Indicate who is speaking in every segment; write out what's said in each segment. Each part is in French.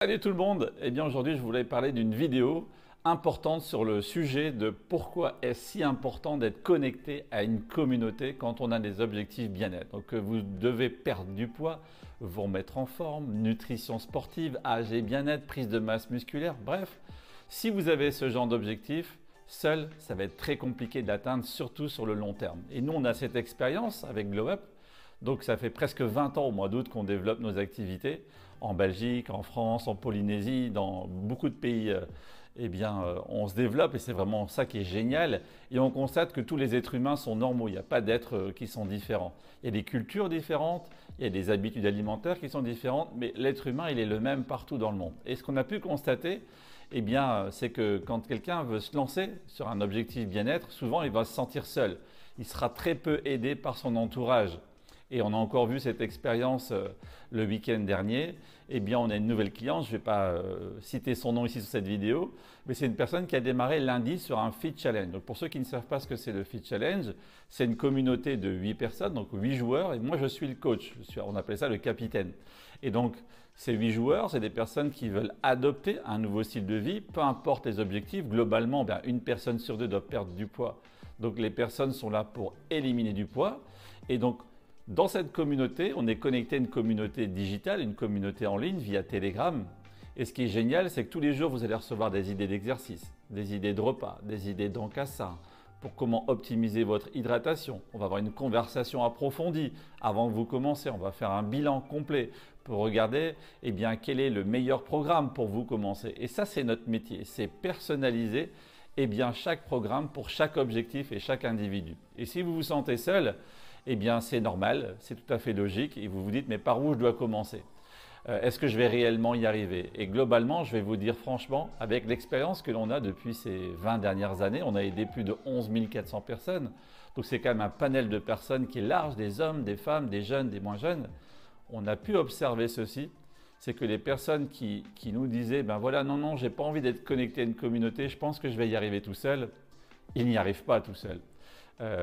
Speaker 1: Salut tout le monde. Eh bien aujourd'hui je voulais parler d'une vidéo importante sur le sujet de pourquoi est-ce si important d'être connecté à une communauté quand on a des objectifs bien-être. Donc vous devez perdre du poids, vous remettre en forme, nutrition sportive, âge et bien-être, prise de masse musculaire, bref. Si vous avez ce genre d'objectif, seul ça va être très compliqué de l'atteindre, surtout sur le long terme. Et nous on a cette expérience avec Glow Up. Donc ça fait presque 20 ans au mois d'août qu'on développe nos activités en Belgique, en France, en Polynésie, dans beaucoup de pays. On se développe et c'est vraiment ça qui est génial. Et on constate que tous les êtres humains sont normaux. Il n'y a pas d'êtres qui sont différents. Il y a des cultures différentes, il y a des habitudes alimentaires qui sont différentes, mais l'être humain, il est le même partout dans le monde. Et ce qu'on a pu constater, c'est que quand quelqu'un veut se lancer sur un objectif bien-être, souvent il va se sentir seul. Il sera très peu aidé par son entourage. Et on a encore vu cette expérience le week-end dernier. Eh bien, on a une nouvelle cliente, je ne vais pas citer son nom ici sur cette vidéo, mais c'est une personne qui a démarré lundi sur un Fit Challenge. Donc, pour ceux qui ne savent pas ce que c'est le Fit Challenge, c'est une communauté de 8 personnes, donc 8 joueurs, et moi je suis le coach, on appelle ça le capitaine. Et donc, ces 8 joueurs, c'est des personnes qui veulent adopter un nouveau style de vie, peu importe les objectifs. Globalement, une personne sur deux doit perdre du poids. Donc, les personnes sont là pour éliminer du poids. Et donc, dans cette communauté, on est connecté à une communauté digitale, une communauté en ligne via Telegram. Et ce qui est génial, c'est que tous les jours, vous allez recevoir des idées d'exercice, des idées de repas, des idées d'encassin, pour comment optimiser votre hydratation. On va avoir une conversation approfondie avant que vous commenciez. On va faire un bilan complet pour regarder quel est le meilleur programme pour vous commencer. Et ça, c'est notre métier, c'est personnaliser chaque programme pour chaque objectif et chaque individu. Et si vous vous sentez seul, c'est normal, c'est tout à fait logique et vous vous dites mais par où je dois commencer? Est-ce que je vais réellement y arriver? Et globalement, je vais vous dire franchement, avec l'expérience que l'on a depuis ces 20 dernières années, on a aidé plus de 11 400 personnes, donc c'est quand même un panel de personnes qui est large, des hommes, des femmes, des jeunes, des moins jeunes. On a pu observer ceci, c'est que les personnes qui nous disaient non, j'ai pas envie d'être connecté à une communauté, je pense que je vais y arriver tout seul, ils n'y arrivent pas tout seuls.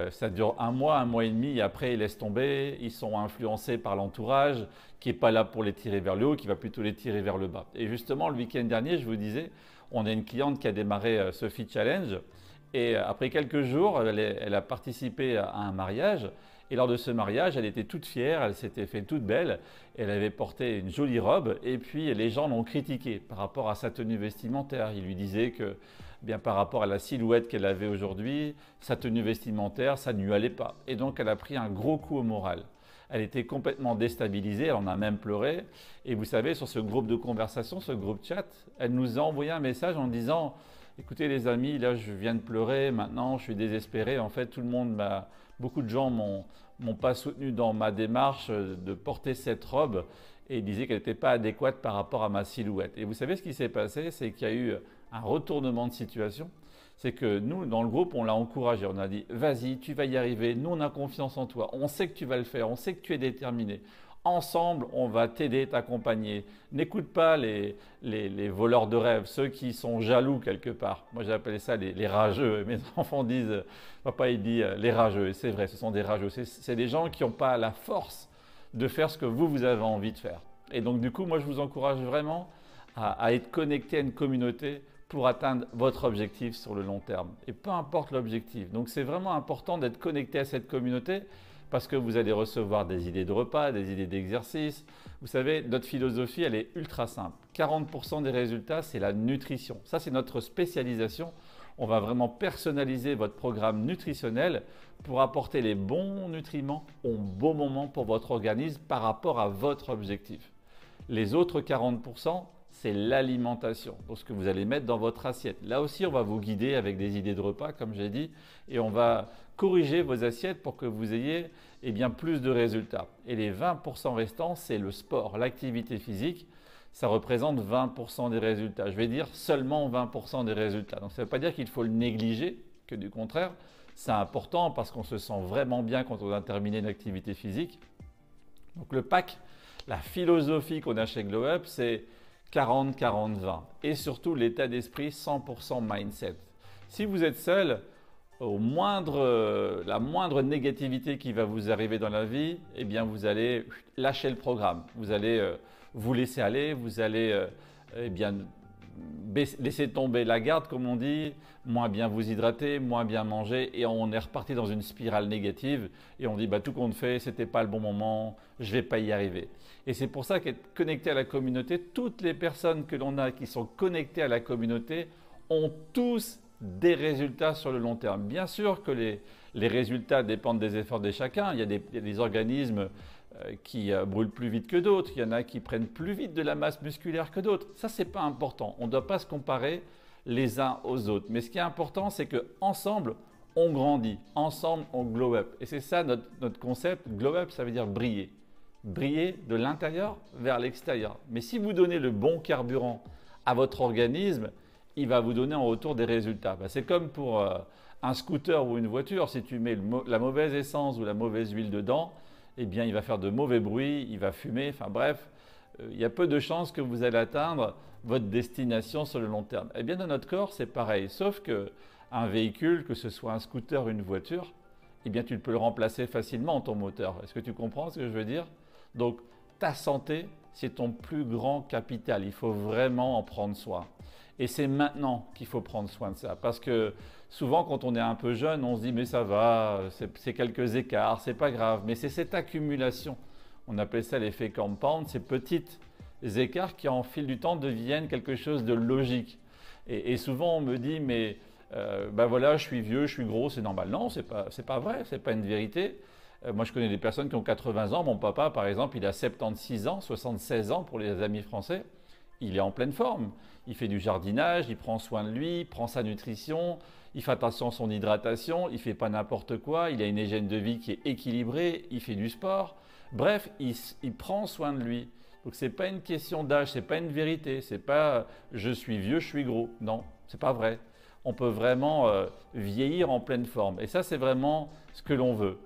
Speaker 1: Ça dure un mois et demi et après ils laissent tomber, ils sont influencés par l'entourage qui n'est pas là pour les tirer vers le haut, qui va plutôt les tirer vers le bas. Et justement le week-end dernier, je vous disais, on a une cliente qui a démarré ce Fit Challenge et après quelques jours, elle a participé à un mariage et lors de ce mariage, elle était toute fière, elle s'était fait toute belle, elle avait porté une jolie robe et puis les gens l'ont critiquée par rapport à sa tenue vestimentaire. Ils lui disaient que par rapport à la silhouette qu'elle avait aujourd'hui, sa tenue vestimentaire, ça ne lui allait pas. Et donc elle a pris un gros coup au moral. Elle était complètement déstabilisée, elle en a même pleuré. Et vous savez, sur ce groupe de conversation, ce groupe chat, elle nous a envoyé un message en disant « Écoutez les amis, là je viens de pleurer, maintenant je suis désespéré. En fait, beaucoup de gens m'ont pas soutenu dans ma démarche de porter cette robe et ils disaient qu'elle n'était pas adéquate par rapport à ma silhouette. » Et vous savez ce qui s'est passé, c'est qu'il y a eu un retournement de situation. C'est que nous, dans le groupe, on l'a encouragé. On a dit, vas-y, tu vas y arriver. Nous, on a confiance en toi. On sait que tu vas le faire. On sait que tu es déterminé. Ensemble, on va t'aider, t'accompagner. N'écoute pas les voleurs de rêves, ceux qui sont jaloux quelque part. Moi, j'appelle ça les rageux. Mes enfants disent, papa, il dit les rageux. Et c'est vrai, ce sont des rageux. C'est des gens qui n'ont pas la force de faire ce que vous avez envie de faire. Et donc, du coup, moi, je vous encourage vraiment à être connecté à une communauté pour atteindre votre objectif sur le long terme. Et peu importe l'objectif. Donc c'est vraiment important d'être connecté à cette communauté parce que vous allez recevoir des idées de repas, des idées d'exercice. Vous savez, notre philosophie, elle est ultra simple. 40% des résultats, c'est la nutrition. Ça, c'est notre spécialisation. On va vraiment personnaliser votre programme nutritionnel pour apporter les bons nutriments au bon moment pour votre organisme par rapport à votre objectif. Les autres 40%, c'est l'alimentation, donc ce que vous allez mettre dans votre assiette. Là aussi, on va vous guider avec des idées de repas, comme j'ai dit, et on va corriger vos assiettes pour que vous ayez plus de résultats. Et les 20% restants, c'est le sport, l'activité physique. Ça représente 20% des résultats. Je vais dire seulement 20% des résultats. Donc ça ne veut pas dire qu'il faut le négliger, que du contraire, c'est important parce qu'on se sent vraiment bien quand on a terminé une activité physique. Donc le pack, la philosophie qu'on a chez Glow Up, c'est 40-40-20 et surtout l'état d'esprit 100% mindset. Si vous êtes seul, la moindre négativité qui va vous arriver dans la vie, vous allez lâcher le programme. Vous allez vous laisser aller, vous allez eh bien, laissez tomber la garde, comme on dit, moins bien vous hydrater, moins bien manger, et on est reparti dans une spirale négative, et on dit bah, tout compte fait, c'était pas le bon moment, je vais pas y arriver. Et c'est pour ça qu'être connecté à la communauté, toutes les personnes que l'on a qui sont connectées à la communauté ont tous des résultats sur le long terme. Bien sûr que les résultats dépendent des efforts de chacun. Il y a des organismes qui brûlent plus vite que d'autres. Il y en a qui prennent plus vite de la masse musculaire que d'autres. Ça, ce n'est pas important. On ne doit pas se comparer les uns aux autres. Mais ce qui est important, c'est qu'ensemble, on grandit. Ensemble, on glow up. Et c'est ça notre concept. Glow up, ça veut dire briller. Briller de l'intérieur vers l'extérieur. Mais si vous donnez le bon carburant à votre organisme, il va vous donner en retour des résultats. C'est comme pour un scooter ou une voiture. Si tu mets la mauvaise essence ou la mauvaise huile dedans, eh bien, il va faire de mauvais bruits, il va fumer. Enfin bref, il y a peu de chances que vous allez atteindre votre destination sur le long terme. Eh bien, dans notre corps, c'est pareil. Sauf qu'un véhicule, que ce soit un scooter ou une voiture, eh bien, tu peux le remplacer facilement ton moteur. Est-ce que tu comprends ce que je veux dire? Donc, ta santé, c'est ton plus grand capital. Il faut vraiment en prendre soin. Et c'est maintenant qu'il faut prendre soin de ça. Parce que souvent, quand on est un peu jeune, on se dit mais ça va, c'est quelques écarts, c'est pas grave. Mais c'est cette accumulation, on appelle ça l'effet compound, ces petits écarts qui en fil du temps deviennent quelque chose de logique. Et souvent, on me dit mais ben voilà, je suis vieux, je suis gros, c'est normal. Non, c'est pas vrai, c'est pas une vérité. Moi, je connais des personnes qui ont 80 ans. Mon papa, par exemple, il a 76 ans, 76 ans pour les amis français. Il est en pleine forme. Il fait du jardinage, il prend soin de lui, il prend sa nutrition, il fait attention à son hydratation, il ne fait pas n'importe quoi, il a une hygiène de vie qui est équilibrée, il fait du sport. Bref, il prend soin de lui. Donc ce n'est pas une question d'âge, ce n'est pas une vérité, ce n'est pas je suis vieux, je suis gros. Non, ce n'est pas vrai. On peut vraiment vieillir en pleine forme. Et ça, c'est vraiment ce que l'on veut.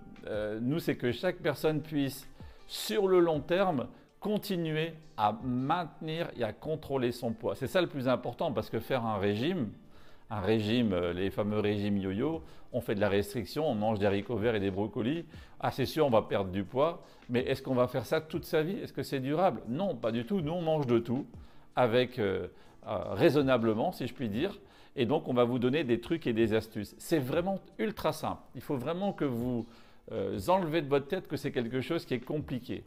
Speaker 1: Nous, c'est que chaque personne puisse, sur le long terme, continuer à maintenir et à contrôler son poids. C'est ça le plus important parce que faire un régime, les fameux régimes yo-yo, on fait de la restriction, on mange des haricots verts et des brocolis. Ah, c'est sûr, on va perdre du poids, mais est-ce qu'on va faire ça toute sa vie? Est-ce que c'est durable? Non, pas du tout. Nous, on mange de tout, avec raisonnablement, si je puis dire. Et donc, on va vous donner des trucs et des astuces. C'est vraiment ultra simple. Il faut vraiment que vous enlevez de votre tête que c'est quelque chose qui est compliqué.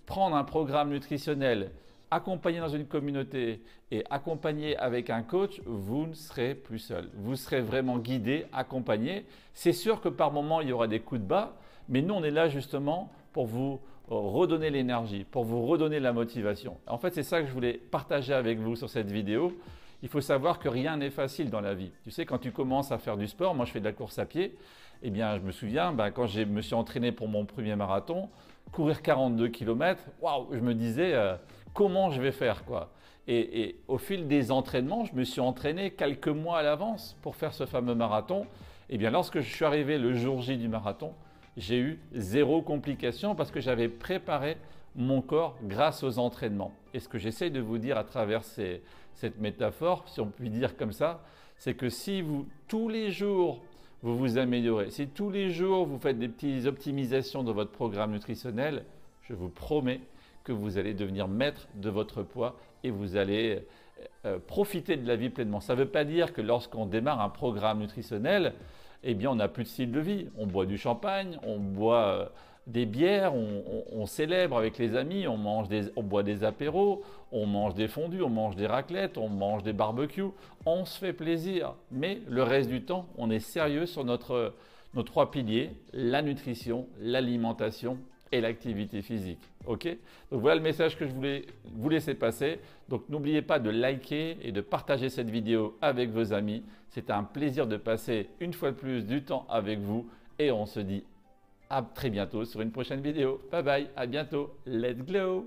Speaker 1: Prendre un programme nutritionnel, accompagner dans une communauté et accompagner avec un coach, vous ne serez plus seul. Vous serez vraiment guidé, accompagné. C'est sûr que par moments, il y aura des coups de bas, mais nous, on est là justement pour vous redonner l'énergie, pour vous redonner la motivation. En fait, c'est ça que je voulais partager avec vous sur cette vidéo. Il faut savoir que rien n'est facile dans la vie. Tu sais, quand tu commences à faire du sport, moi je fais de la course à pied, eh bien je me souviens, quand je me suis entraîné pour mon premier marathon, courir 42 km, waouh, je me disais comment je vais faire quoi. Et au fil des entraînements, je me suis entraîné quelques mois à l'avance pour faire ce fameux marathon. Eh bien lorsque je suis arrivé le jour J du marathon, j'ai eu zéro complication parce que j'avais préparé mon corps grâce aux entraînements. Et ce que j'essaye de vous dire à travers cette métaphore, si on peut dire comme ça, c'est que si vous, tous les jours, vous vous améliorez, si tous les jours vous faites des petites optimisations de votre programme nutritionnel, je vous promets que vous allez devenir maître de votre poids et vous allez profiter de la vie pleinement. Ça ne veut pas dire que lorsqu'on démarre un programme nutritionnel, eh bien on n'a plus de style de vie. On boit du champagne, on boit des bières, on célèbre avec les amis, on boit des apéros, on mange des fondus, on mange des raclettes, on mange des barbecues, on se fait plaisir. Mais le reste du temps, on est sérieux sur nos trois piliers, la nutrition, l'alimentation et l'activité physique. Ok? Donc voilà le message que je voulais vous laisser passer. Donc n'oubliez pas de liker et de partager cette vidéo avec vos amis. C'est un plaisir de passer une fois de plus du temps avec vous et on se dit à très bientôt sur une prochaine vidéo. Bye bye, à bientôt. Let's glow!